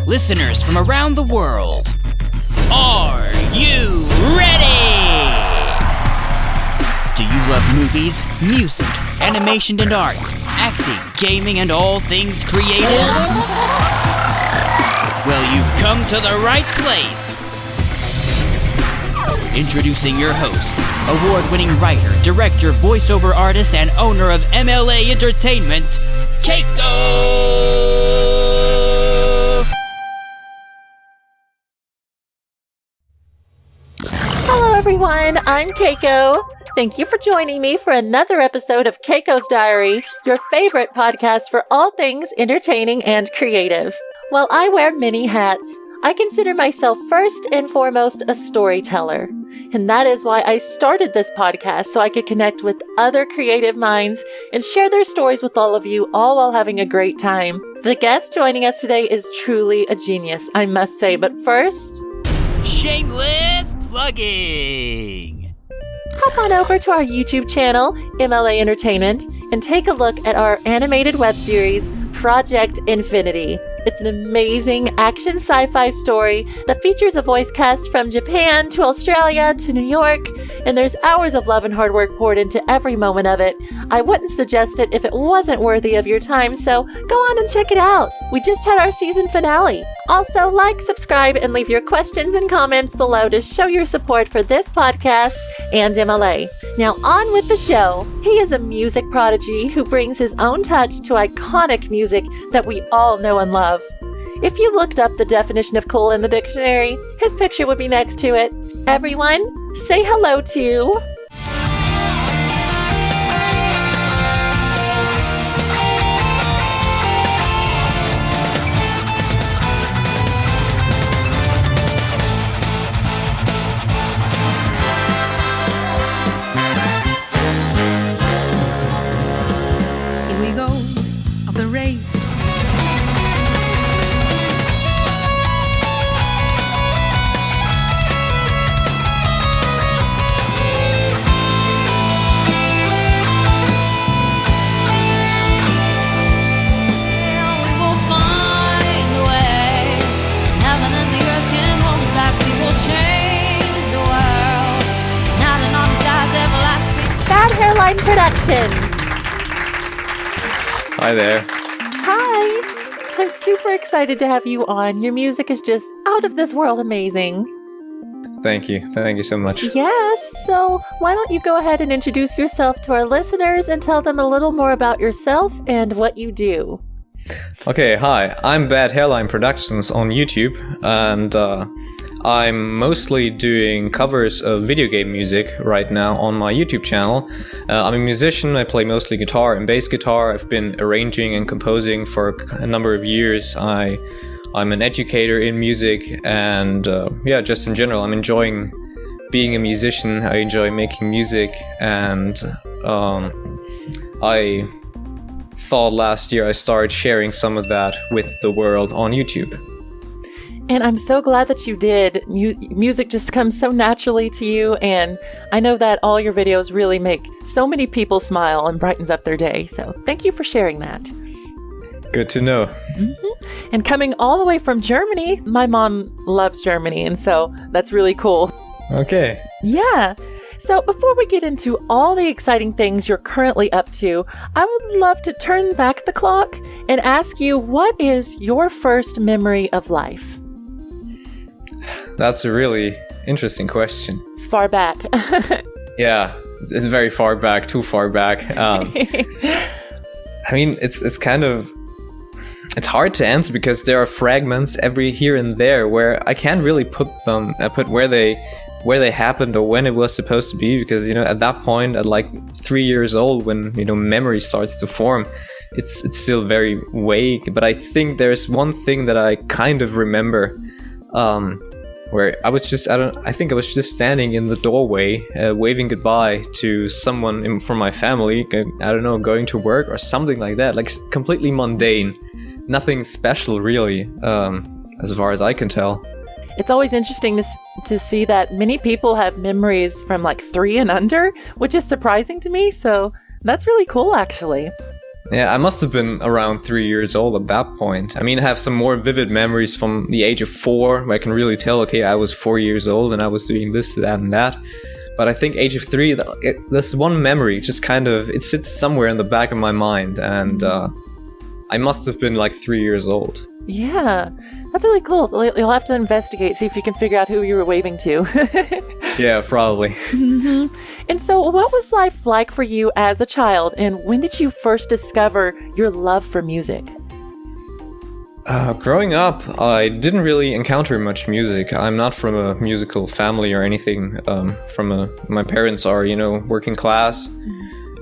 listeners from around the world. Are you ready? Do you love movies, music, animation and art, acting, gaming, and all things creative? Well, you've come to the right place. Introducing your host, award-winning writer, director, voiceover artist, and owner of MLA Entertainment, Keiko! Hello everyone, I'm Keiko. Thank you for joining me for another episode of Keiko's Diary, your favorite podcast for all things entertaining and creative. While I wear many hats, I consider myself first and foremost a storyteller. And that is why I started this podcast, so I could connect with other creative minds and share their stories with all of you, all while having a great time. The guest joining us today is truly a genius, I must say. But first, shameless plugging! Hop on over to our YouTube channel, MLA Entertainment, and take a look at our animated web series, Project Infinity. It's an amazing action sci-fi story that features a voice cast from Japan to Australia to New York, and there's hours of love and hard work poured into every moment of it. I wouldn't suggest it if it wasn't worthy of your time, so go on and check it out. We just had our season finale. Also, like, subscribe, and leave your questions and comments below to show your support for this podcast and MLA. Now on with the show. He is a music prodigy who brings his own touch to iconic music that we all know and love. If you looked up the definition of cool in the dictionary, his picture would be next to it. Everyone, say hello to... Here we go, off the race. BadHairlineProductions. Hi there. Hi. I'm super excited to have you on. Your music is just out of this world amazing. Thank you. Thank you so much. Yes, so why don't you go ahead and introduce yourself to our listeners and tell them a little more about yourself and what you do. Okay, hi. I'm BadHairlineProductions on YouTube, and I'm mostly doing covers of video game music right now on my YouTube channel. I'm a musician. I play mostly guitar and bass guitar. I've been arranging and composing for a number of years. I'm an educator in music, and just in general, I'm enjoying being a musician. I enjoy making music, and I thought last year I started sharing some of that with the world on YouTube. And I'm so glad that you did. Music just comes so naturally to you, and I know that all your videos really make so many people smile and brightens up their day. So thank you for sharing that. Good to know. Mm-hmm. And coming all the way from Germany, my mom loves Germany, and so that's really cool. Okay. Yeah. So before we get into all the exciting things you're currently up to, I would love to turn back the clock and ask you, what is your first memory of life? That's a really interesting question. It's far back. Yeah, it's very far back, too far back. I mean, it's kind of... It's hard to answer because there are fragments every here and there where I can't really put where they happened or when it was supposed to be, because at that point, at like 3 years old, when memory starts to form, it's still very vague. But I think there's one thing that I kind of remember, where I was just standing in the doorway, waving goodbye to someone from my family. I don't know, going to work or something like that, like completely mundane, nothing special really, as far as I can tell. It's always interesting to see that many people have memories from like 3 and under, which is surprising to me. So that's really cool, actually. Yeah, I must have been around 3 years old at that point. I mean, I have some more vivid memories from the age of 4, where I can really tell, okay, I was 4 years old and I was doing this, that, and that. But I think age of 3, this one memory just kind of, it sits somewhere in the back of my mind, and I must have been like 3 years old. Yeah, that's really cool. You'll have to investigate, see if you can figure out who you were waving to. Yeah, probably. Mm-hmm. And so what was life like for you as a child, and when did you first discover your love for music? Growing up, I didn't really encounter much music. I'm not from a musical family or anything. My parents are, working class,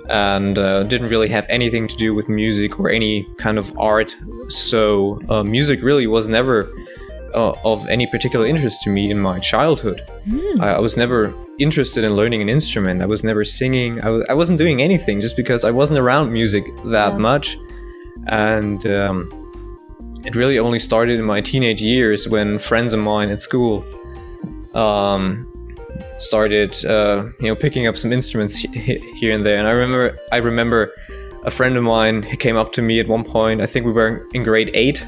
and didn't really have anything to do with music or any kind of art. So music really was never of any particular interest to me in my childhood. I was never interested in learning an instrument. I was never singing. I wasn't doing anything just because I wasn't around music that much. And it really only started in my teenage years when friends of mine at school started picking up some instruments here and there. And I remember a friend of mine came up to me at one point. I think we were in grade 8.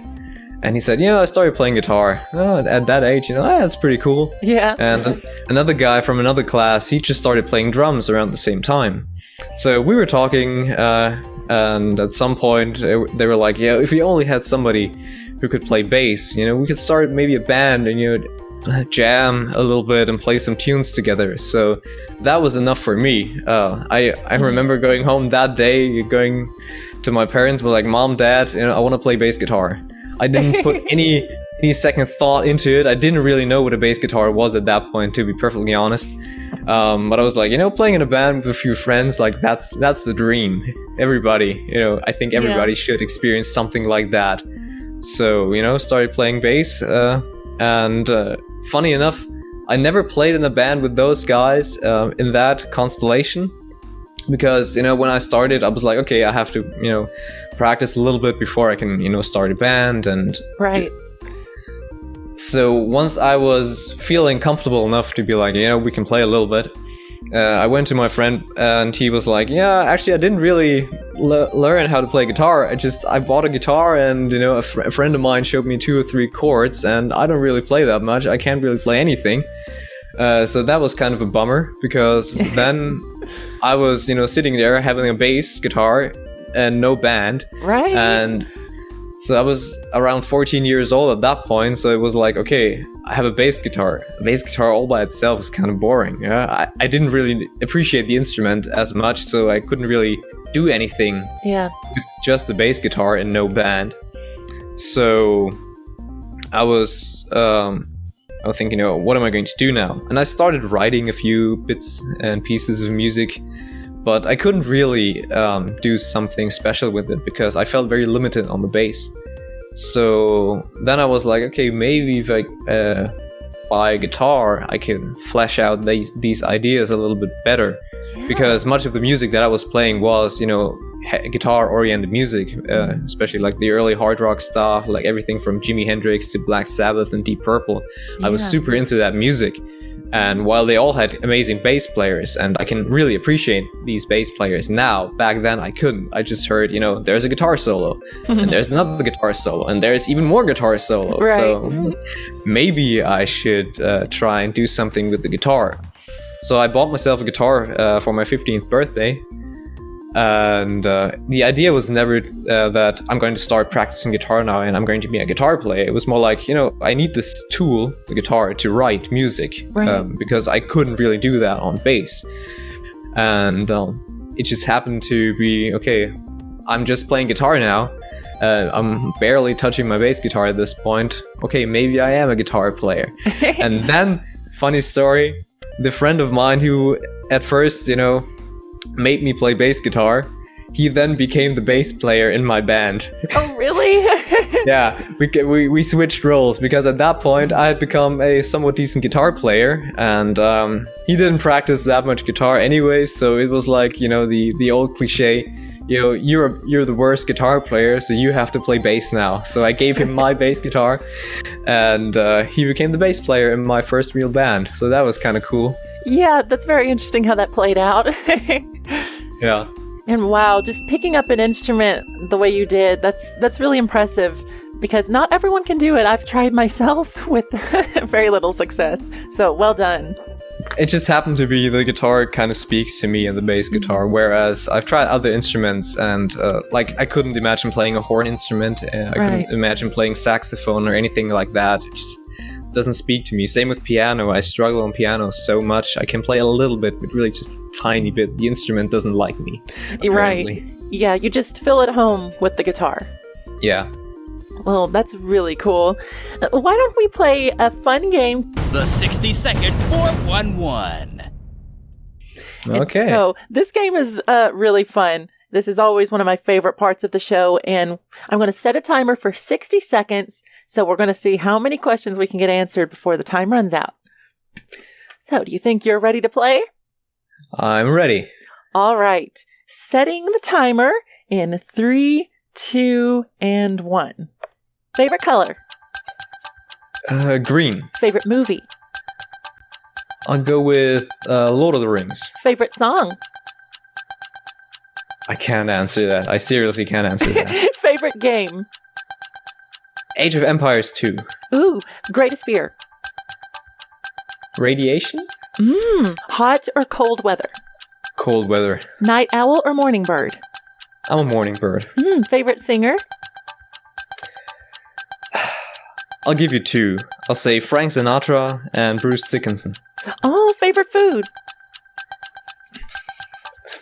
And he said, I started playing guitar. At that age, that's pretty cool. Yeah. And another guy from another class, he just started playing drums around the same time. So we were talking, and at some point, they were like, if we only had somebody who could play bass, we could start maybe a band and, jam a little bit and play some tunes together. So that was enough for me. I remember going home that day, going to my parents, were like, Mom, Dad, I want to play bass guitar. I didn't put any second thought into it. I didn't really know what a bass guitar was at that point, to be perfectly honest. But I was like, playing in a band with a few friends, like that's the dream. Everybody, I think everybody should experience something like that. So, started playing bass. And funny enough, I never played in a band with those guys in that constellation. Because, when I started, I was like, okay, I have to, practice a little bit before I can, start a band. And right. So once I was feeling comfortable enough to be like, we can play a little bit, I went to my friend and he was like, actually, I didn't really learn how to play guitar. I bought a guitar and, a friend of mine showed me 2 or 3 chords and I don't really play that much. I can't really play anything. So that was kind of a bummer because then I was, sitting there having a bass guitar and no band. Right. And so I was around 14 years old at that point. So it was like, okay, I have a bass guitar. A bass guitar all by itself is kind of boring. Yeah. I didn't really appreciate the instrument as much, so I couldn't really do anything with just a bass guitar and no band. So I was thinking, what am I going to do now? And I started writing a few bits and pieces of music, but I couldn't really do something special with it because I felt very limited on the bass. So then I was like, okay, maybe if I buy a guitar, I can flesh out these ideas a little bit better. Because much of the music that I was playing was, guitar-oriented music, especially like the early hard rock stuff, like everything from Jimi Hendrix to Black Sabbath and Deep Purple. I was super into that music. And while they all had amazing bass players, and I can really appreciate these bass players now, back then I couldn't. I just heard, there's a guitar solo, and there's another guitar solo, and there's even more guitar solo. Right. So maybe I should try and do something with the guitar. So I bought myself a guitar for my 15th birthday. And the idea was never that I'm going to start practicing guitar now and I'm going to be a guitar player. It was more like, I need this tool, the guitar, to write music. Right. Because I couldn't really do that on bass. And it just happened to be, okay, I'm just playing guitar now. I'm barely touching my bass guitar at this point. Okay, maybe I am a guitar player. And then, funny story, the friend of mine who at first, made me play bass guitar, he then became the bass player in my band. Oh, really? Yeah, we switched roles because at that point I had become a somewhat decent guitar player, and he didn't practice that much guitar anyway, so it was like, the old cliche, you're the worst guitar player, so you have to play bass now. So I gave him my bass guitar, and he became the bass player in my first real band. So that was kind of cool. Yeah, that's very interesting how that played out. Yeah. And wow, just picking up an instrument the way you did, that's really impressive because not everyone can do it. I've tried myself with very little success. So well done. It just happened to be the guitar kind of speaks to me and the bass guitar, whereas I've tried other instruments and like I couldn't imagine playing a horn instrument. I couldn't imagine playing saxophone or anything like that. It just doesn't speak to me. Same with piano. I struggle on piano so much. I can play a little bit, but really just a tiny bit. The instrument doesn't like me. Apparently. Right. Yeah, you just feel at home with the guitar. Yeah. Well, that's really cool. Why don't we play a fun game? The 60-second 411. Okay. And so this game is really fun. This is always one of my favorite parts of the show, and I'm going to set a timer for 60 seconds, so we're going to see how many questions we can get answered before the time runs out. So, do you think you're ready to play? I'm ready. All right. Setting the timer in 3, 2, and 1. Favorite color? Green. Favorite movie? I'll go with Lord of the Rings. Favorite song? I can't answer that. I seriously can't answer that. Favorite game? Age of Empires 2. Ooh, greatest fear? Radiation? Hot or cold weather? Cold weather. Night owl or morning bird? I'm a morning bird. Favorite singer? I'll give you 2. I'll say Frank Sinatra and Bruce Dickinson. Oh, favorite food?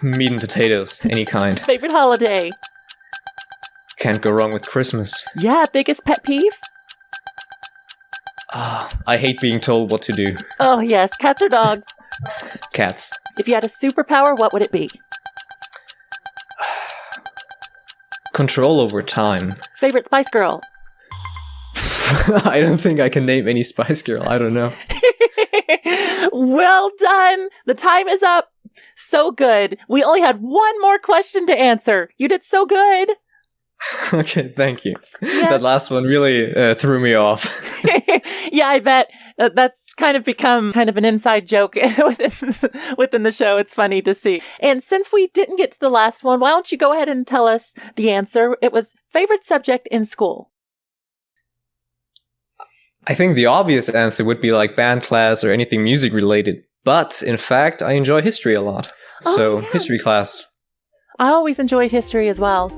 Meat and potatoes, any kind. Favorite holiday? Can't go wrong with Christmas. Yeah, biggest pet peeve? I hate being told what to do. Oh, yes, cats or dogs? Cats. If you had a superpower, what would it be? Control over time. Favorite Spice Girl? I don't think I can name any Spice Girl. I don't know. Well done. The time is up. So good. We only had one more question to answer. You did so good. Okay, thank you. Yes. That last one really threw me off. Yeah, I bet that's kind of become kind of an inside joke within the show. It's funny to see. And since we didn't get to the last one, why don't you go ahead and tell us the answer? It was favorite subject in school. I think the obvious answer would be like band class or anything music related. But in fact, I enjoy history a lot. So history class. I always enjoyed history as well.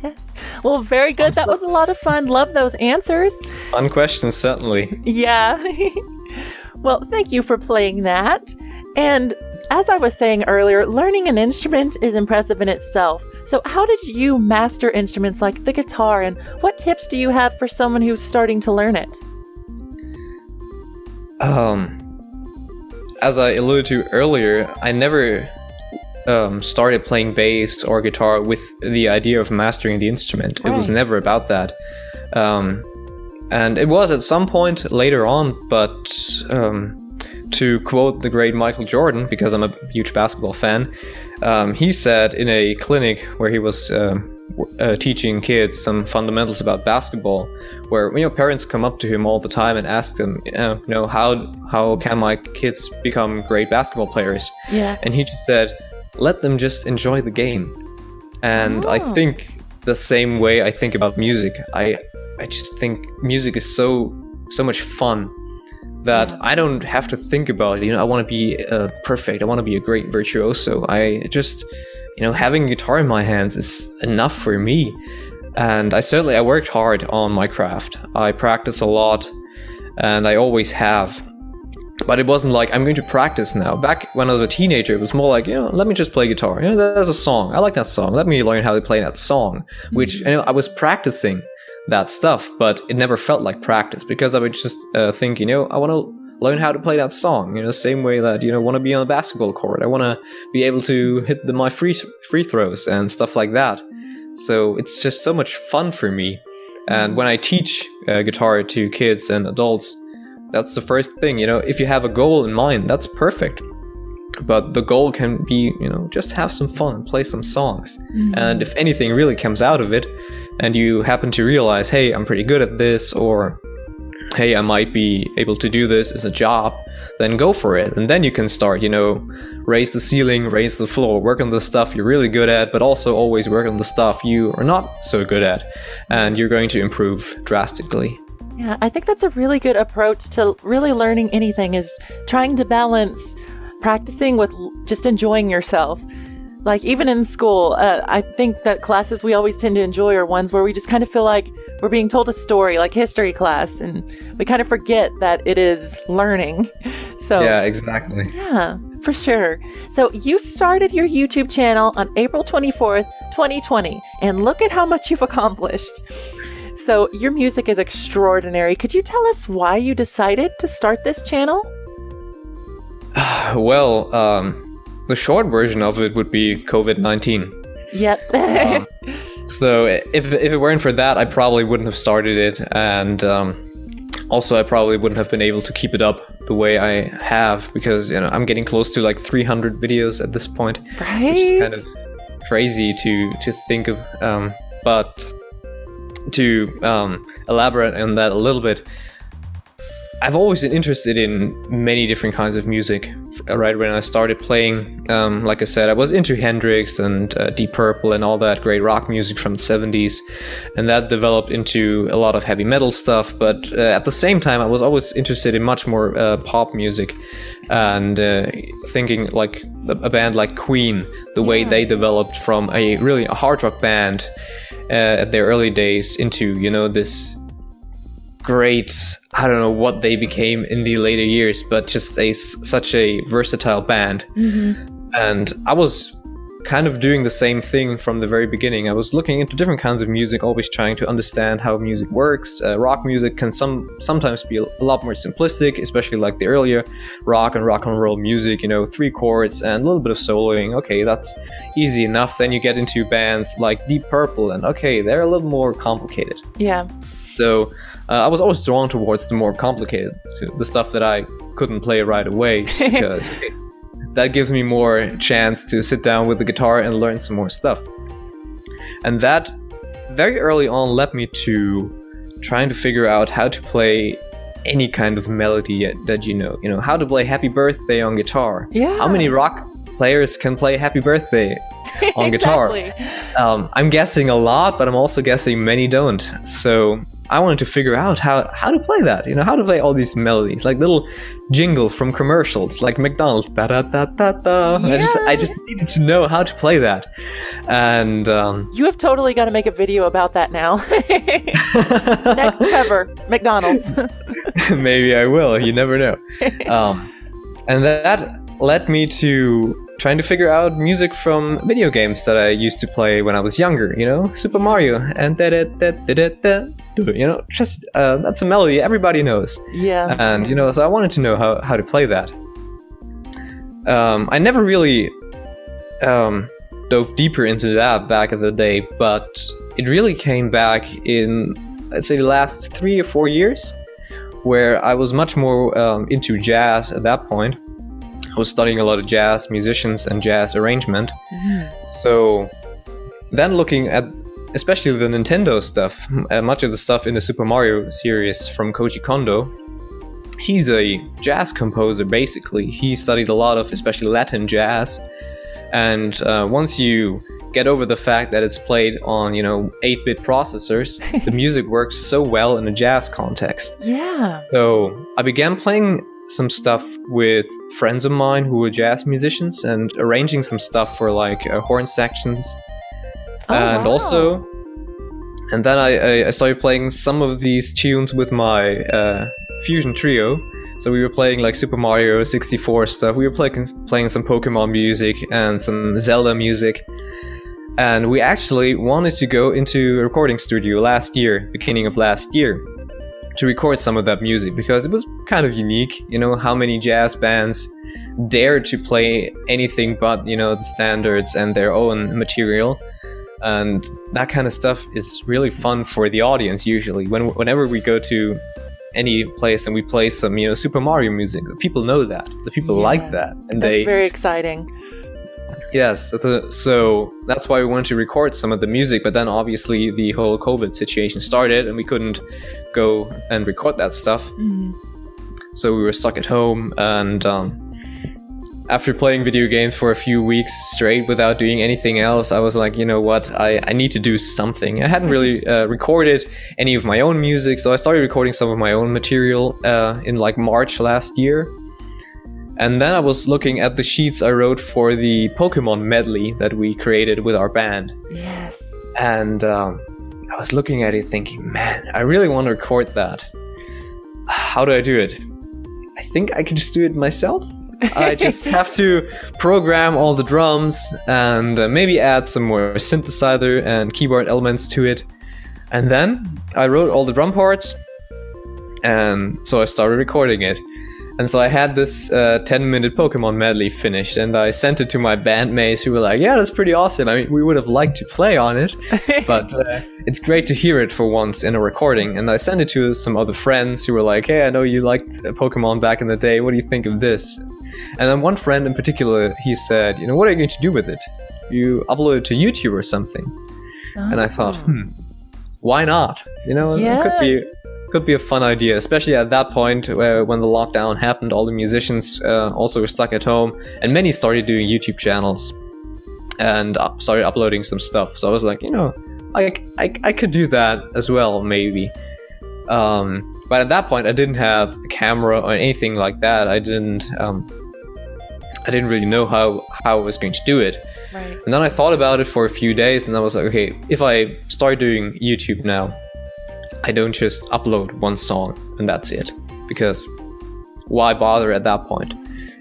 Yes. Well, very good. That was a lot of fun. Love those answers. Fun questions, certainly. Yeah. Well, thank you for playing that. And as I was saying earlier, learning an instrument is impressive in itself. So how did you master instruments like the guitar, and what tips do you have for someone who's starting to learn it? As I alluded to earlier, I never started playing bass or guitar with the idea of mastering the instrument. It was never about that. And it was at some point later on, but to quote the great Michael Jordan, because I'm a huge basketball fan, he said in a clinic where he was teaching kids some fundamentals about basketball, where parents come up to him all the time and ask them, how can my kids become great basketball players? Yeah. And he just said, let them just enjoy the game. And I think the same way I think about music. I just think music is so much fun that I don't have to think about it. I want to be perfect. I want to be a great virtuoso. I just, having a guitar in my hands is enough for me. And I worked hard on my craft. I practice a lot, and I always have. But it wasn't like, I'm going to practice now. Back when I was a teenager, it was more like, let me just play guitar. There's a song. I like that song. Let me learn how to play that song. Which, I was practicing that stuff, but it never felt like practice, because I would just think, I want to learn how to play that song. Same way that, want to be on a basketball court. I want to be able to hit my free throws and stuff like that. So it's just so much fun for me. And when I teach guitar to kids and adults, that's the first thing. If you have a goal in mind, that's perfect. But the goal can be, just have some fun and play some songs. And if anything really comes out of it, and you happen to realize, hey, I'm pretty good at this, or hey, I might be able to do this as a job, then go for it. And then you can start, raise the ceiling, raise the floor, work on the stuff you're really good at, but also always work on the stuff you are not so good at. And you're going to improve drastically. Yeah, I think that's a really good approach to really learning anything, is trying to balance practicing with just enjoying yourself. Like even in school, I think that classes we always tend to enjoy are ones where we just kind of feel like we're being told a story, like history class, and we kind of forget that it is learning. So yeah, exactly. Yeah, for sure. So you started your YouTube channel on April 24th, 2020, and look at how much you've accomplished. So your music is extraordinary. Could you tell us why you decided to start this channel? Well, the short version of it would be COVID-19. Yep. So if it weren't for that, I probably wouldn't have started it. And also, I probably wouldn't have been able to keep it up the way I have, because, I'm getting close to like 300 videos at this point. Right. Which is kind of crazy to think of. But to elaborate on that a little bit, I've always been interested in many different kinds of music. Right when I started playing, like I said, I was into Hendrix and Deep Purple and all that great rock music from the 70s, and that developed into a lot of heavy metal stuff. But at the same time, I was always interested in much more pop music, and thinking like a band like Queen, the way they developed from a hard rock band at their early days into, this great, I don't know what they became in the later years, but just such a versatile band. Mm-hmm. And I was kind of doing the same thing from the very beginning. I was looking into different kinds of music, always trying to understand how music works. Rock music can sometimes be a lot more simplistic, especially like the earlier rock and roll music, 3 chords and a little bit of soloing. Okay, that's easy enough. Then you get into bands like Deep Purple, and okay, they're a little more complicated. Yeah. So I was always drawn towards the more complicated, the stuff that I couldn't play right away, just because that gives me more chance to sit down with the guitar and learn some more stuff. And that very early on led me to trying to figure out how to play any kind of melody that how to play Happy Birthday on guitar. Yeah. How many rock players can play Happy Birthday on guitar? I'm guessing a lot, but I'm also guessing many don't. So I wanted to figure out how to play that, how to play all these melodies, like little jingle from commercials, like McDonald's, da da da da da. Yeah. I just needed to know how to play that, and you have totally got to make a video about that now. Next cover, McDonald's. Maybe I will. You never know. And that led me to trying to figure out music from video games that I used to play when I was younger, Super Mario and just that's a melody everybody knows. Yeah. And so I wanted to know how to play that. I never really dove deeper into that back in the day, but it really came back in, I'd say, the last 3 or 4 years, where I was much more into jazz at that point. I was studying a lot of jazz musicians and jazz arrangement. Mm-hmm. So then looking at especially the Nintendo stuff, much of the stuff in the Super Mario series from Koji Kondo, he's a jazz composer basically. He studied a lot of especially Latin jazz. And once you get over the fact that it's played on, 8-bit processors, the music works so well in a jazz context. Yeah. So I began playing some stuff with friends of mine who were jazz musicians and arranging some stuff for like horn sections. And then I started playing some of these tunes with my fusion trio. So we were playing like Super Mario 64 stuff. We were playing some Pokemon music and some Zelda music. And we actually wanted to go into a recording studio beginning of last year, to record some of that music, because it was kind of unique. How many jazz bands dare to play anything but, the standards and their own material. And that kind of stuff is really fun for the audience usually. Whenever we go to any place and we play some, Super Mario music, the people know that. The people like that. And that's very exciting. Yes, so that's why we wanted to record some of the music, but then obviously the whole COVID situation started and we couldn't go and record that stuff. So we were stuck at home, and after playing video games for a few weeks straight without doing anything else, I was like, you know what, I need to do something. I hadn't really recorded any of my own music, so I started recording some of my own material in like March last year. And then I was looking at the sheets I wrote for the Pokemon medley that we created with our band. Yes. And I was looking at it thinking, man, I really want to record that. How do I do it? I think I can just do it myself. I just have to program all the drums and maybe add some more synthesizer and keyboard elements to it. And then I wrote all the drum parts, and so I started recording it. And so I had this 10-minute Pokemon medley finished, and I sent it to my bandmates who were like, yeah, that's pretty awesome. I mean, we would have liked to play on it, but it's great to hear it for once in a recording. And I sent it to some other friends who were like, hey, I know you liked Pokemon back in the day. What do you think of this? And then one friend in particular, he said, you know, what are you going to do with it? You upload it to YouTube or something. And I thought, why not? You know, it could be a fun idea, especially at that point when the lockdown happened. All the musicians also were stuck at home, and many started doing YouTube channels and started uploading some stuff. So I was like, you know, I could do that as well, maybe. But at that point, I didn't have a camera or anything like that. I didn't really know how I was going to do it. Right. And then I thought about it for a few days, and I was like, okay, if I start doing YouTube now, I don't just upload one song and that's it, because why bother at that point?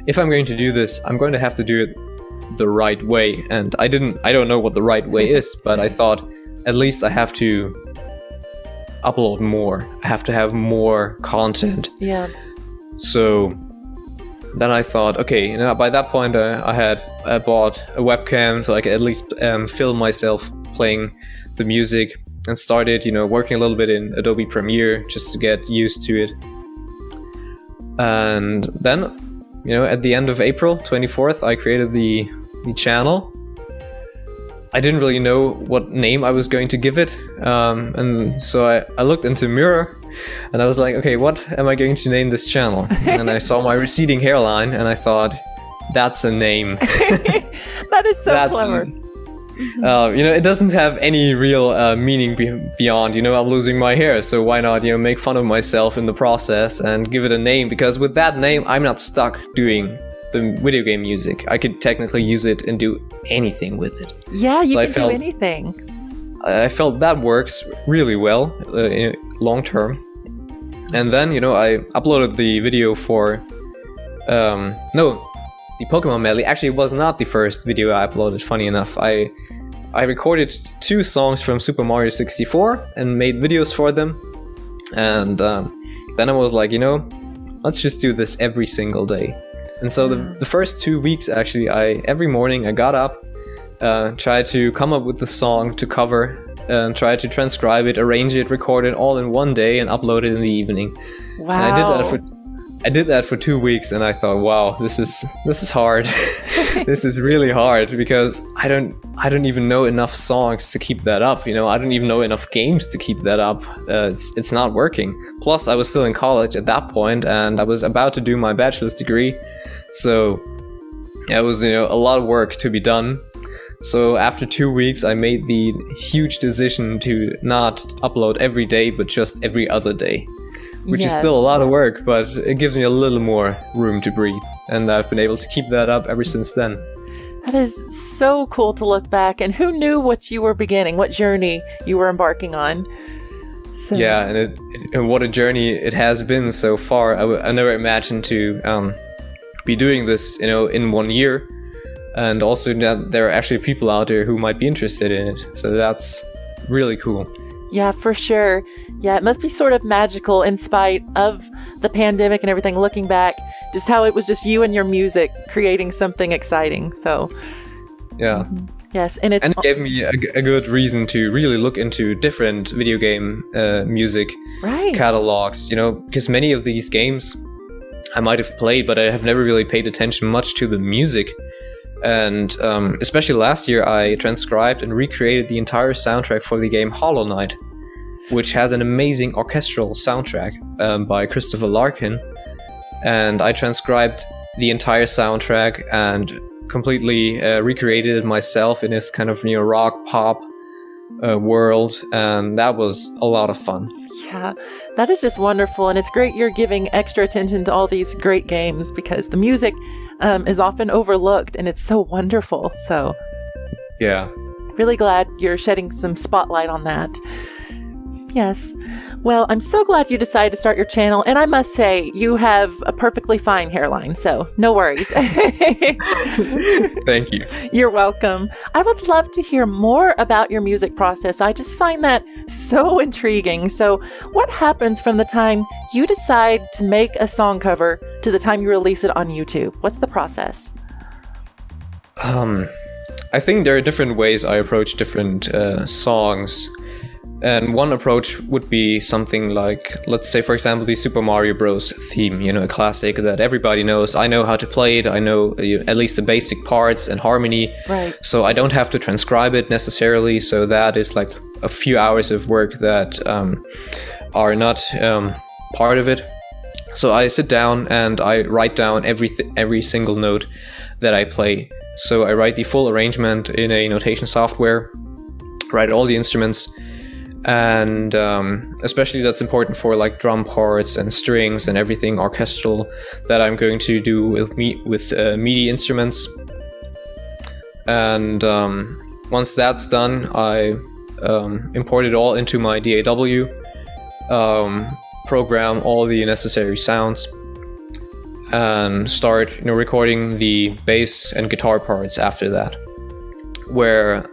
If I'm going to do this, I'm going to have to do it the right way, and I don't know what the right way is, but I thought at least I have to upload more. I have to have more content. Yeah. So then I thought, okay, you know, by that point I bought a webcam so I could at least film myself playing the music, and started, you know, working a little bit in Adobe Premiere just to get used to it. And then, you know, at the end of April 24th, I created the channel. I didn't really know what name I was going to give it. And so I looked into Mirror and I was like, okay, what am I going to name this channel? And I saw my receding hairline and I thought, that's a name. That is so clever. You know, it doesn't have any real meaning beyond, you know, I'm losing my hair, so why not, you know, make fun of myself in the process and give it a name, because with that name, I'm not stuck doing the video game music. I could technically use it and do anything with it. Yeah, you can do anything. I felt that works really well long term. And then, you know, I uploaded the video for, the Pokemon medley. Actually, it was not the first video I uploaded, funny enough. I recorded 2 songs from Super Mario 64 and made videos for them. And then I was like, you know, let's just do this every single day. And so the first 2 weeks, actually, every morning I got up, tried to come up with the song to cover, and tried to transcribe it, arrange it, record it all in one day, and upload it in the evening. Wow. And I did that for 2 weeks, and I thought, wow, this is hard. This is really hard, because I don't even know enough songs to keep that up. You know, I don't even know enough games to keep that up. It's not working. Plus, I was still in college at that point, and I was about to do my bachelor's degree, so it was, you know, a lot of work to be done. So after 2 weeks, I made the huge decision to not upload every day, but just every other day. Which is still a lot of work, but it gives me a little more room to breathe. And I've been able to keep that up ever since then. That is so cool to look back. And who knew what you were beginning, what journey you were embarking on? So. Yeah, and what a journey it has been so far. I never imagined to be doing this, you know, in 1 year. And also that there are actually people out there who might be interested in it. So that's really cool. Yeah, for sure. Yeah, it must be sort of magical in spite of the pandemic and everything, looking back, just how it was just you and your music creating something exciting. So, yeah. Yes, and it gave me a good reason to really look into different video game music catalogs, you know, because many of these games I might have played, but I have never really paid attention much to the music. And especially last year, I transcribed and recreated the entire soundtrack for the game Hollow Knight, which has an amazing orchestral soundtrack by Christopher Larkin. And I transcribed the entire soundtrack and completely recreated it myself in this kind of rock pop world, and that was a lot of fun. Yeah, that is just wonderful, and it's great you're giving extra attention to all these great games, because the music is often overlooked, and it's so wonderful. So yeah, really glad you're shedding some spotlight on that. Yes. Well, I'm so glad you decided to start your channel, and I must say, you have a perfectly fine hairline, so no worries. Thank you. You're welcome. I would love to hear more about your music process. I just find that so intriguing. So what happens from the time you decide to make a song cover to the time you release it on YouTube? What's the process? I think there are different ways I approach different songs. And one approach would be something like, let's say, for example, the Super Mario Bros. Theme, a classic that everybody knows. I know how to play it. I know at least the basic parts and harmony. Right. So I don't have to transcribe it necessarily. So that is like a few hours of work that are not part of it. So I sit down and I write down every single note that I play. So I write the full arrangement in a notation software, write all the instruments, and especially that's important for like drum parts and strings and everything orchestral that I'm going to do with MIDI instruments. And once that's done, I import it all into my DAW, program all the necessary sounds, and start recording the bass and guitar parts after that, where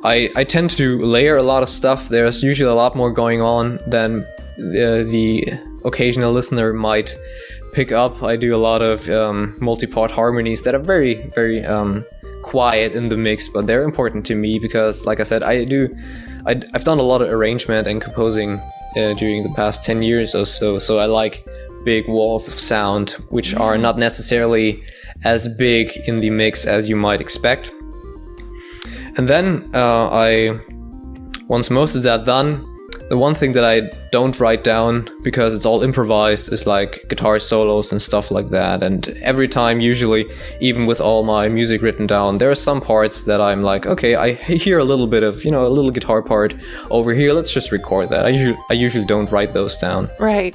I tend to layer a lot of stuff. There's usually a lot more going on than the occasional listener might pick up. I do a lot of multi-part harmonies that are very, very quiet in the mix, but they're important to me because, like I said, I've done a lot of arrangement and composing during the past 10 years or so, so I like big walls of sound, which are not necessarily as big in the mix as you might expect. And then once most of that done, the one thing that I don't write down because it's all improvised is like guitar solos and stuff like that. And every time, usually, even with all my music written down, there are some parts that I'm like, okay, I hear a little bit of, a little guitar part over here. Let's just record that. I usually don't write those down. Right.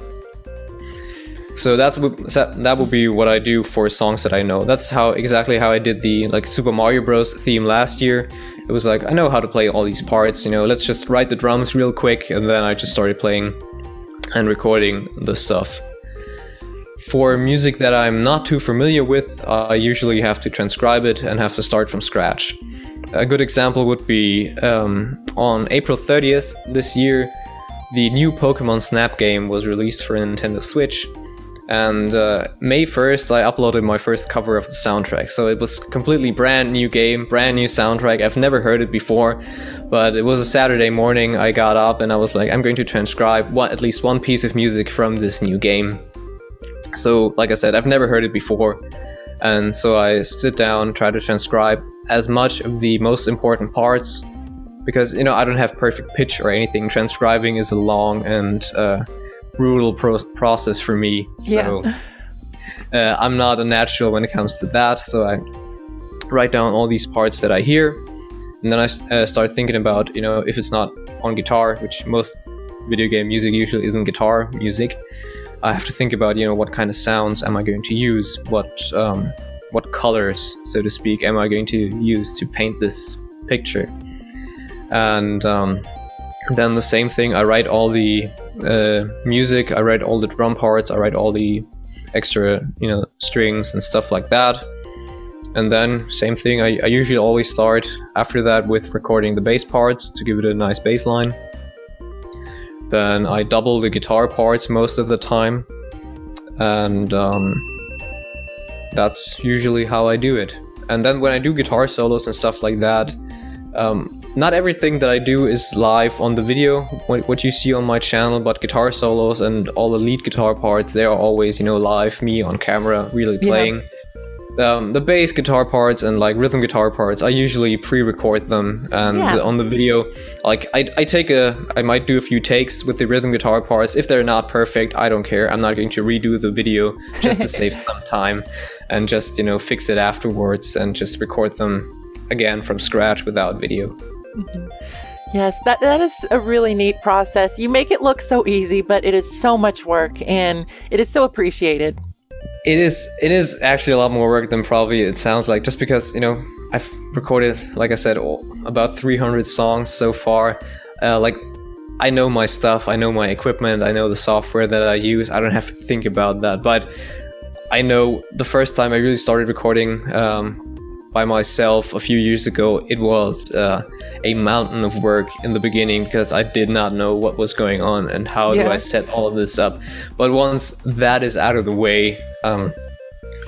So that will be what I do for songs that I know. That's exactly how I did the Super Mario Bros. Theme last year. It was like, I know how to play all these parts, let's just write the drums real quick, and then I just started playing and recording the stuff. For music that I'm not too familiar with, I usually have to transcribe it and have to start from scratch. A good example would be on April 30th this year, the new Pokemon Snap game was released for Nintendo Switch. And May 1st, I uploaded my first cover of the soundtrack. So it was completely brand new game, brand new soundtrack. I've never heard it before, but it was a Saturday morning. I got up and I was like, I'm going to transcribe at least one piece of music from this new game. So, like I said, I've never heard it before. And so I sit down, try to transcribe as much of the most important parts, because, I don't have perfect pitch or anything. Transcribing is a long and brutal process for me, so yeah. I'm not a natural when it comes to that, so I write down all these parts that I hear, and then I start thinking about, if it's not on guitar, which most video game music usually isn't guitar music, I have to think about, what kind of sounds am I going to use, what colors, so to speak, am I going to use to paint this picture. And then the same thing, I write all the music, I write all the drum parts, I write all the extra, strings and stuff like that. And then same thing, I usually always start after that with recording the bass parts to give it a nice bass line. Then I double the guitar parts most of the time, and that's usually how I do it. And then when I do guitar solos and stuff like that, not everything that I do is live on the video, what you see on my channel, but guitar solos and all the lead guitar parts, they are always, live, me on camera, really playing. the bass guitar parts and like rhythm guitar parts, I usually pre-record them, and on the video, like I might do a few takes with the rhythm guitar parts. If they're not perfect, I don't care. I'm not going to redo the video just to save some time, and just fix it afterwards and just record them again from scratch without video. Mm-hmm. Yes, that is a really neat process. You make it look so easy, but it is so much work, and it is so appreciated. It is actually a lot more work than probably it sounds like, just because, I've recorded, like I said, about 300 songs so far. Like, I know my stuff, I know my equipment, I know the software that I use. I don't have to think about that. But I know the first time I really started recording by myself a few years ago, it was a mountain of work in the beginning, because I did not know what was going on and how do I set all of this up. But once that is out of the way,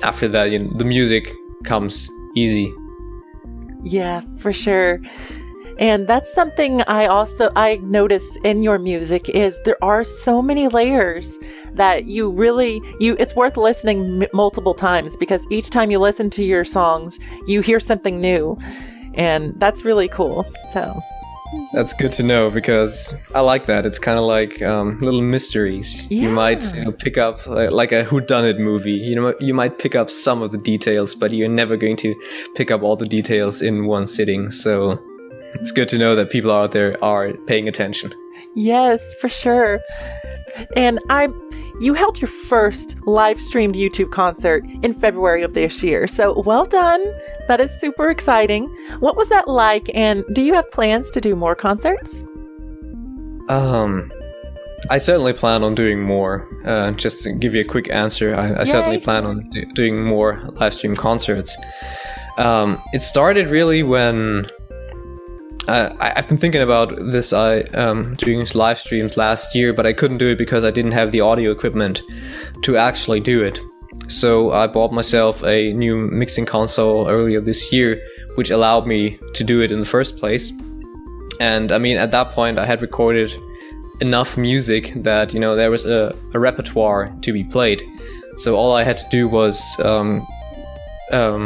after that, the music comes easy. Yeah, for sure. And that's something I notice in your music, is there are so many layers that it's worth listening multiple times, because each time you listen to your songs, you hear something new, and that's really cool. So that's good to know, because I like that. It's kind of like little mysteries. You might pick up like a whodunit movie. You might pick up some of the details, but you're never going to pick up all the details in one sitting. So it's good to know that people out there are paying attention. Yes, for sure. And you held your first live streamed YouTube concert in February of this year. So well done. That is super exciting. What was that like? And do you have plans to do more concerts? I certainly plan on doing more. Just to give you a quick answer, I certainly plan on doing more live stream concerts. It started really when I've been thinking about this. Doing live streams last year, but I couldn't do it because I didn't have the audio equipment to actually do it. So I bought myself a new mixing console earlier this year, which allowed me to do it in the first place. And I mean, at that point, I had recorded enough music that there was a repertoire to be played. So all I had to do was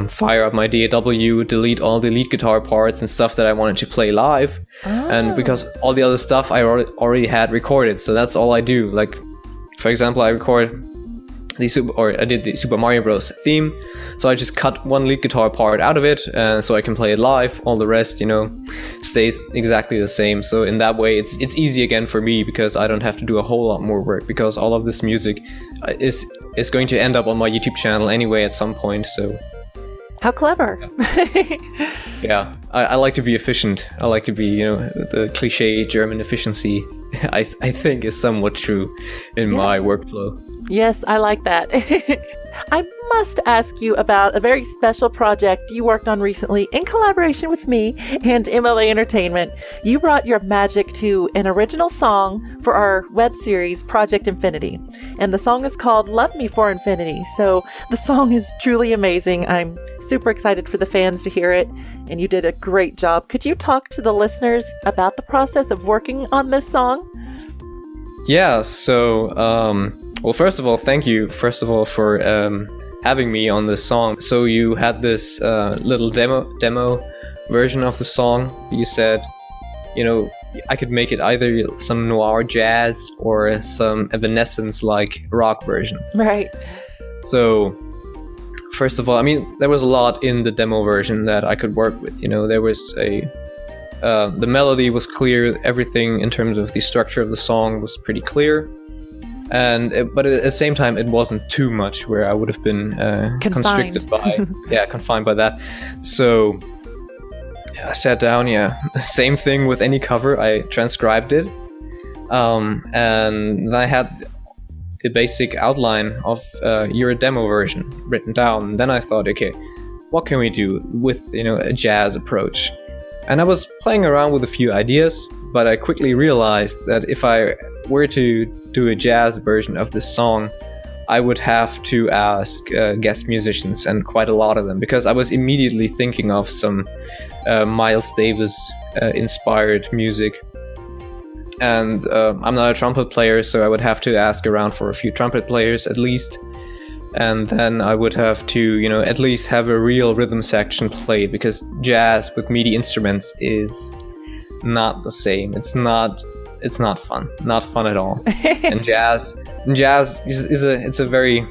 fire up my DAW, delete all the lead guitar parts and stuff that I wanted to play live. And because all the other stuff I already had recorded, so that's all I do. Like, for example, I did the Super Mario Bros. Theme, so I just cut one lead guitar part out of it, so I can play it live. All the rest, stays exactly the same. So in that way, it's easy again for me, because I don't have to do a whole lot more work, because all of this music is going to end up on my YouTube channel anyway at some point. So how clever. Yeah, I like to be efficient. I like to be, the cliche German efficiency, I think is somewhat true in my workflow. Yes, I like that. I must ask you about a very special project you worked on recently in collaboration with me and MLA Entertainment. You brought your magic to an original song for our web series, Project Infinity. And the song is called Love Me for Infinity. So the song is truly amazing. I'm super excited for the fans to hear it. And you did a great job. Could you talk to the listeners about the process of working on this song? Yeah, so, well, first of all, thank you, for having me on this song. So you had this little demo version of the song. You said, I could make it either some noir jazz or some Evanescence-like rock version. Right. So, first of all, I mean, there was a lot in the demo version that I could work with. There was the melody was clear, everything in terms of the structure of the song was pretty clear. But at the same time, it wasn't too much where I would have been constricted by, confined by that. So I sat down, same thing with any cover, I transcribed it. And I had the basic outline of your demo version written down. Then I thought, okay, what can we do with, a jazz approach? And I was playing around with a few ideas, but I quickly realized that if I were to do a jazz version of this song, I would have to ask guest musicians, and quite a lot of them, because I was immediately thinking of some Miles Davis inspired music. And I'm not a trumpet player, so I would have to ask around for a few trumpet players at least. and then I would have to, at least have a real rhythm section played, because jazz with MIDI instruments is not the same. It's not fun. Not fun at all. And jazz is a very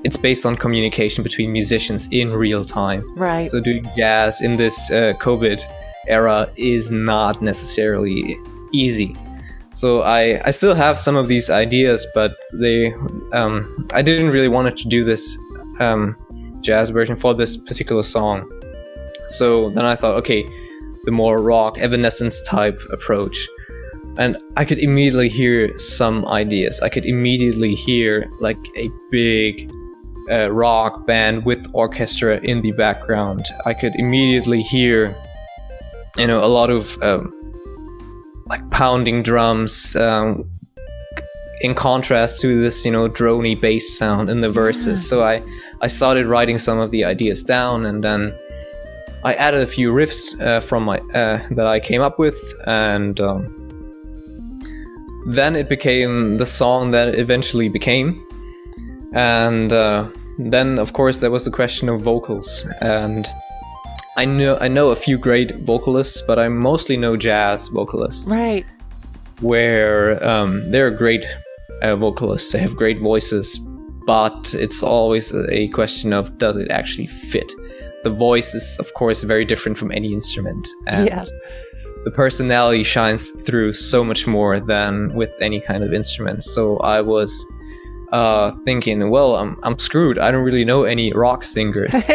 it's based on communication between musicians in real time. Right. So doing jazz in this COVID era is not necessarily easy. So I still have some of these ideas, but I didn't really want to do this jazz version for this particular song. So then I thought, okay, the more rock, Evanescence type approach. And I could immediately hear some ideas. I could immediately hear like a big rock band with orchestra in the background. I could immediately hear, a lot of like pounding drums in contrast to this, drony bass sound in the verses. So I started writing some of the ideas down, and then I added a few riffs from my that I came up with, and then it became the song that it eventually became. And then, of course, there was the question of vocals, and I know a few great vocalists, but I mostly know jazz vocalists. Right. Where they're great vocalists. They have great voices, but it's always a question of, does it actually fit? The voice is, of course, very different from any instrument. And the personality shines through so much more than with any kind of instrument. So I was thinking, well, I'm screwed. I don't really know any rock singers.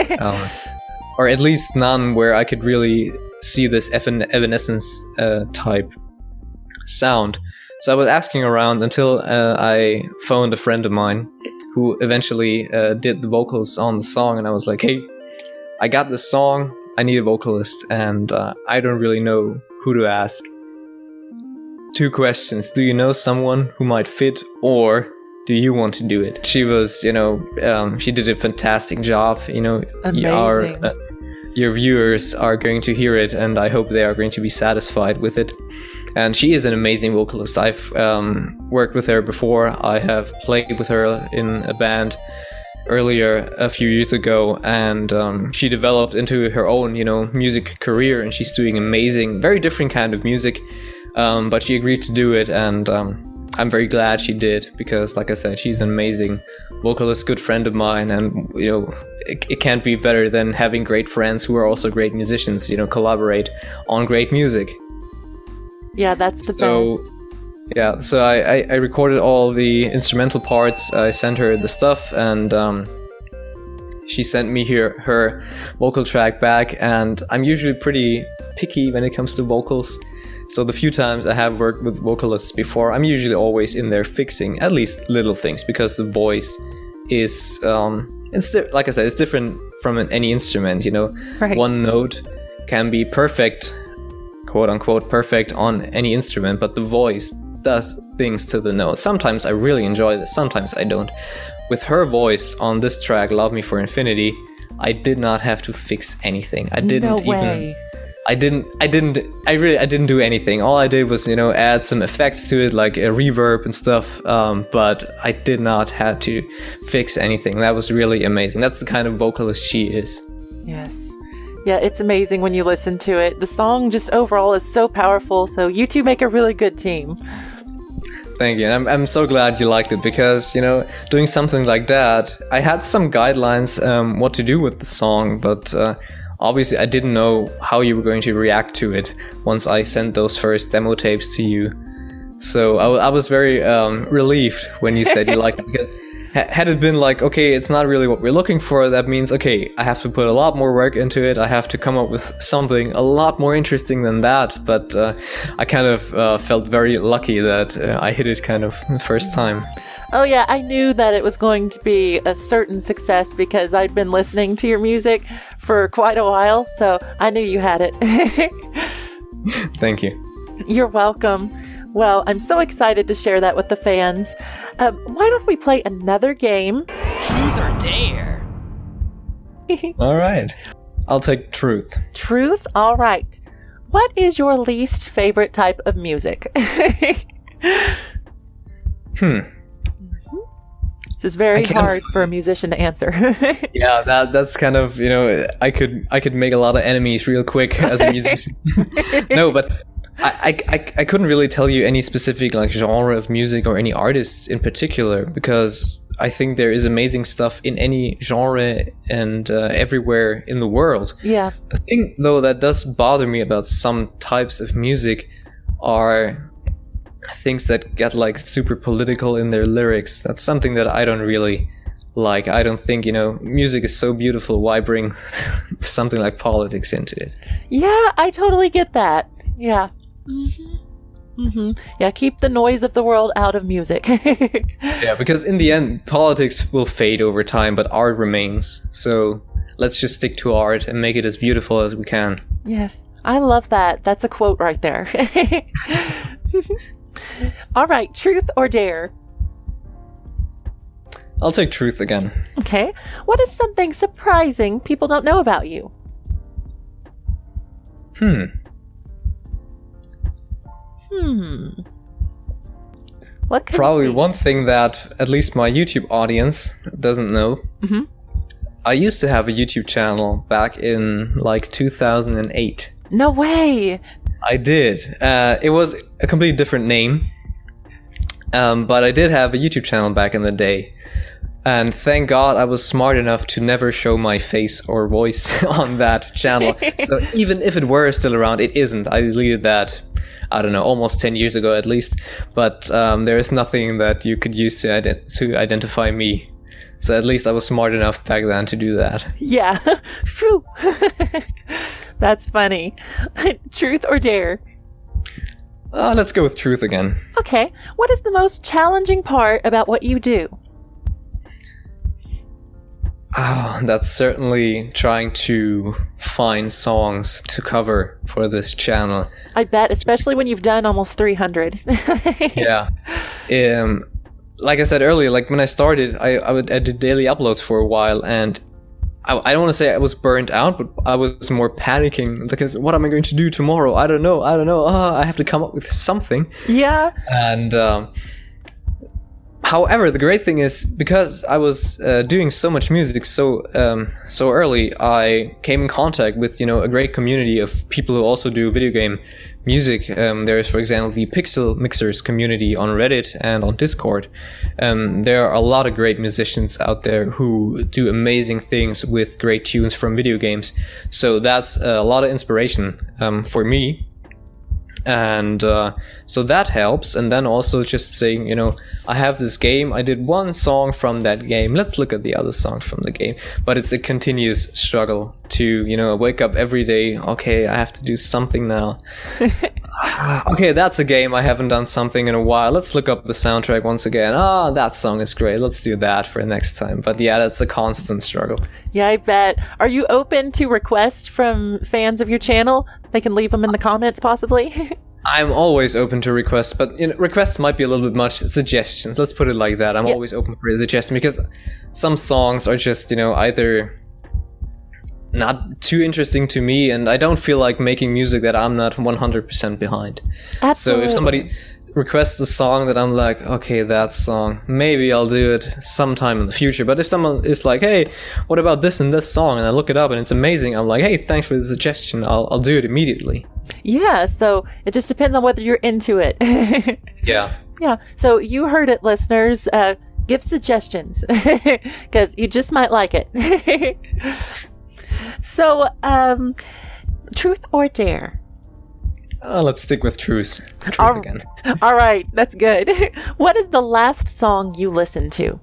Or at least none where I could really see this Evanescence type sound. So I was asking around until I phoned a friend of mine who eventually did the vocals on the song, and I was like, hey, I got this song, I need a vocalist, and I don't really know who to ask. 2 questions. Do you know someone who might fit, or do you want to do it? She was, she did a fantastic job. Amazing. Your viewers are going to hear it, and I hope they are going to be satisfied with it. And she is an amazing vocalist. I've worked with her before. I have played with her in a band earlier a few years ago, and she developed into her own, music career, and she's doing amazing, very different kind of music. But she agreed to do it, and I'm very glad she did, because, like I said, she's an amazing vocalist, good friend of mine, and it can't be better than having great friends who are also great musicians, collaborate on great music. Yeah, that's the best. Yeah, so I recorded all the instrumental parts. I sent her the stuff, and she sent me her vocal track back, and I'm usually pretty picky when it comes to vocals. So the few times I have worked with vocalists before, I'm usually always in there fixing at least little things, because the voice is, like I said, it's different from any instrument, Right. One note can be perfect, quote unquote perfect, on any instrument, but the voice does things to the note. Sometimes I really enjoy this, sometimes I don't. With her voice on this track, Love Me for Infinity, I did not have to fix anything. I didn't do anything. All I did was, add some effects to it, like a reverb and stuff. But I did not have to fix anything. That was really amazing. That's the kind of vocalist she is. Yes. Yeah, it's amazing when you listen to it. The song just overall is so powerful. So you two make a really good team. Thank you. And I'm so glad you liked it, because, doing something like that, I had some guidelines what to do with the song, but obviously I didn't know how you were going to react to it once I sent those first demo tapes to you. So I was very relieved when you said you liked it, because had it been like, okay, it's not really what we're looking for, that means, okay, I have to put a lot more work into it. I have to come up with something a lot more interesting than that. But I kind of felt very lucky that I hit it kind of the first time. Oh yeah, I knew that it was going to be a certain success, because I'd been listening to your music for quite a while, so I knew you had it. Thank you. You're welcome. Well, I'm so excited to share that with the fans. Why don't we play another game? Truth or dare? All right. I'll take truth. Truth? All right. What is your least favorite type of music? This is very hard for a musician to answer. Yeah, that's kind of, I could make a lot of enemies real quick as a musician. No, but I couldn't really tell you any specific like genre of music or any artist in particular, because I think there is amazing stuff in any genre and everywhere in the world. Yeah. The thing though that does bother me about some types of music are things that get like super political in their lyrics. That's something that I don't really like. I don't think, music is so beautiful. Why bring something like politics into it? Yeah, I totally get that. Yeah. Yeah, keep the noise of the world out of music. Yeah, because in the end, politics will fade over time, but art remains. So let's just stick to art and make it as beautiful as we can. Yes, I love that. That's a quote right there. All right, truth or dare? I'll take truth again. Okay. What is something surprising people don't know about you? What could Probably it be? one thing that at least my YouTube audience doesn't know. I used to have a YouTube channel back in like 2008. No way. I did. It was a completely different name. But I did have a YouTube channel back in the day. And thank God I was smart enough to never show my face or voice on that channel. So even if it were still around, it isn't. I deleted that, I don't know, almost 10 years ago at least. But there is nothing that you could use to identify me. So at least I was smart enough back then to do that. Yeah. Phew. That's funny. Truth or dare? Let's go with truth again. Okay. What is the most challenging part about what you do? That's certainly trying to find songs to cover for this channel. I bet, especially when you've done almost 300. Yeah. Like I said earlier, like when I started, I did daily uploads for a while, and I don't want to say I was burnt out, but I was more panicking because what am I going to do tomorrow? I don't know. I have to come up with something. Yeah. And however, the great thing is because I was doing so much music so early, I came in contact with a great community of people who also do video game music. There is, for example, the Pixel Mixers community on Reddit and on Discord. There are a lot of great musicians out there who do amazing things with great tunes from video games. So that's a lot of inspiration for me. And so that helps. And then also just saying, I have this game, I did one song from that game, let's look at the other songs from the game. But it's a continuous struggle to wake up every day, okay, I have to do something now. Okay, that's a game, I haven't done something in a while, let's look up the soundtrack once again. That song is great, let's do that for next time. But yeah, that's a constant struggle. Yeah, I bet. Are you open to requests from fans of your channel? They can leave them in the comments, possibly. I'm always open to requests, but requests might be a little bit much. Suggestions, let's put it like that. I'm always open for a suggestion because some songs are just, either not too interesting to me, and I don't feel like making music that I'm not 100% behind. Absolutely. So if somebody requests a song that I'm like, okay, that song, maybe I'll do it sometime in the future. But if someone is like, hey, what about this and this song, and I look it up and it's amazing, I'm like, hey, thanks for the suggestion, I'll do it immediately. Yeah, so it just depends on whether you're into it. Yeah. Yeah, so you heard it, listeners. Give suggestions, because you just might like it. So, truth or dare? Let's stick with truth. Again. All right, that's good. What is the last song you listened to?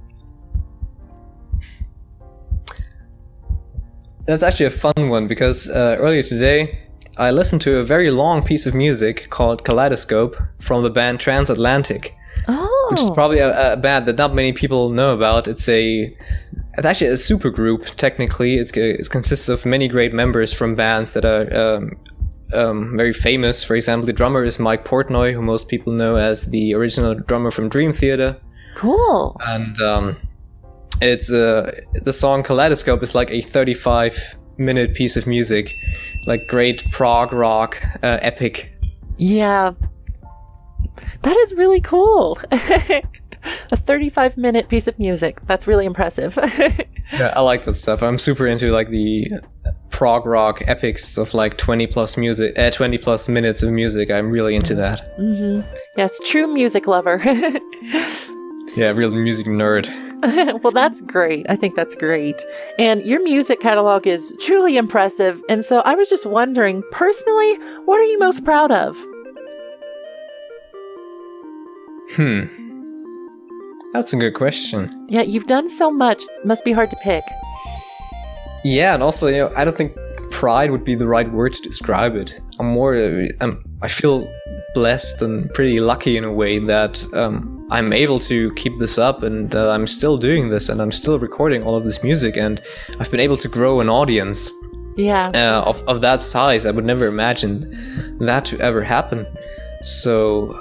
That's actually a fun one because earlier today I listened to a very long piece of music called Kaleidoscope from the band Transatlantic. Oh. Which is probably a band that not many people know about. It's actually a super group, technically. It consists of many great members from bands that are very famous. For example, the drummer is Mike Portnoy, who most people know as the original drummer from Dream Theater. Cool. And it's the song Kaleidoscope is like a 35-minute piece of music, like great prog rock, epic. Yeah. That is really cool. A 35-minute piece of music. That's really impressive. Yeah, I like that stuff. I'm super into like the prog rock epics of like 20 plus minutes of music. I'm really into that. Mm-hmm. Yes, true music lover. Yeah, real music nerd. Well, that's great. I think that's great. And your music catalog is truly impressive. And so I was just wondering, personally, what are you most proud of? That's a good question. Yeah, you've done so much. It must be hard to pick. Yeah, and also, I don't think pride would be the right word to describe it. I feel blessed and pretty lucky in a way that I'm able to keep this up, and I'm still doing this, and I'm still recording all of this music, and I've been able to grow an audience. Yeah. Of that size. I would never imagine that to ever happen. So,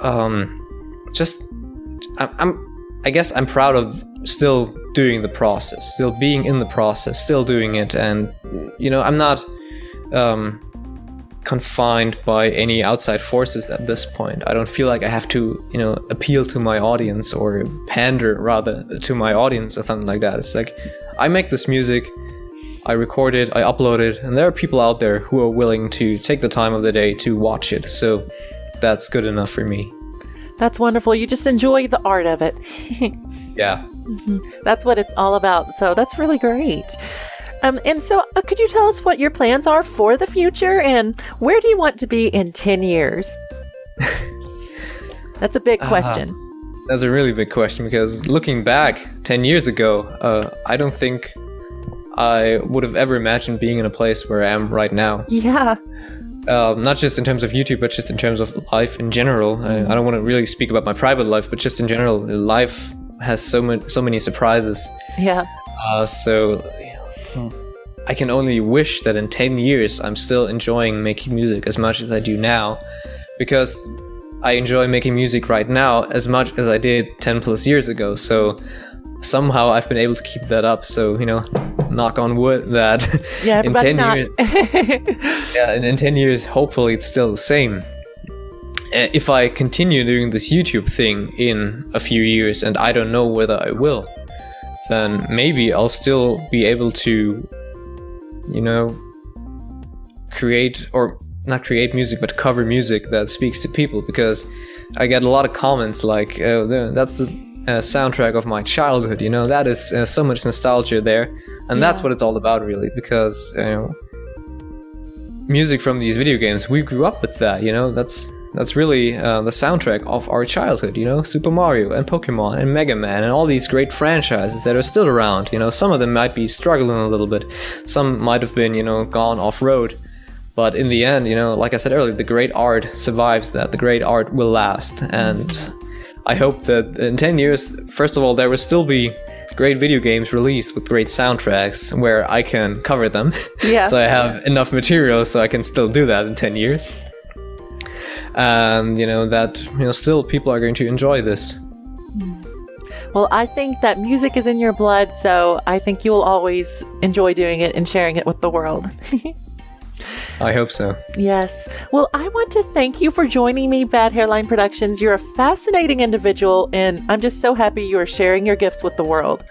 I guess I'm proud of still doing the process, still being in the process, still doing it, and I'm not confined by any outside forces at this point. I don't feel like I have to, appeal to my audience or pander rather to my audience or something like that. It's like I make this music, I record it, I upload it, and there are people out there who are willing to take the time of the day to watch it. So that's good enough for me. That's wonderful. You just enjoy the art of it. Yeah. That's what it's all about. So that's really great. And so could you tell us what your plans are for the future, and where do you want to be in 10 years? That's a big question. That's a really big question, because looking back 10 years ago, I don't think I would have ever imagined being in a place where I am right now. Yeah. Not just in terms of YouTube, but just in terms of life in general. I don't want to really speak about my private life, but just in general, life has so many surprises. Yeah. So I can only wish that in 10 years I'm still enjoying making music as much as I do now, because I enjoy making music right now as much as I did 10 plus years ago. So somehow I've been able to keep that up. So, knock on wood that in 10 years, in 10 years, hopefully it's still the same. If I continue doing this YouTube thing in a few years, and I don't know whether I will, then maybe I'll still be able to, create, or not create music, but cover music that speaks to people, because I get a lot of comments like, that's the soundtrack of my childhood, that is so much nostalgia there, and that's what it's all about, really, because music from these video games, we grew up with that, that's really the soundtrack of our childhood, Super Mario and Pokemon and Mega Man and all these great franchises that are still around. Some of them might be struggling a little bit, some might have been gone off-road, but in the end, like I said earlier, the great art survives that. The great art will last, and I hope that in 10 years, first of all, there will still be great video games released with great soundtracks where I can cover them. Yeah. So I have enough material so I can still do that in 10 years. And, that, still people are going to enjoy this. Well, I think that music is in your blood, so I think you will always enjoy doing it and sharing it with the world. I hope so. Yes. Well, I want to thank you for joining me, Bad Hairline Productions. You're a fascinating individual, and I'm just so happy you are sharing your gifts with the world.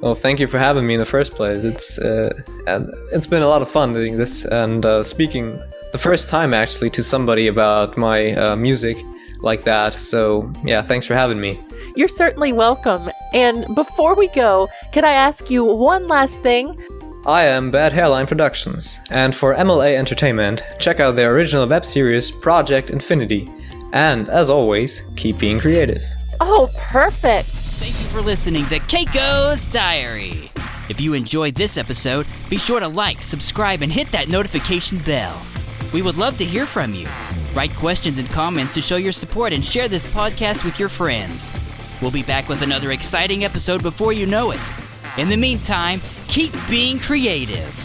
Well, thank you for having me in the first place. It's been a lot of fun doing this, and speaking the first time actually to somebody about my music like that. So yeah, thanks for having me. You're certainly welcome. And before we go, can I ask you one last thing? I am Bad Hairline Productions, and for MLA Entertainment, check out their original web series Project Infinity. And as always, keep being creative. Oh, perfect. Thank you for listening to Keiko's Diary. If you enjoyed this episode, be sure to like, subscribe, and hit that notification bell. We would love to hear from you. Write questions and comments to show your support and share this podcast with your friends. We'll be back with another exciting episode before you know it. In the meantime, keep being creative.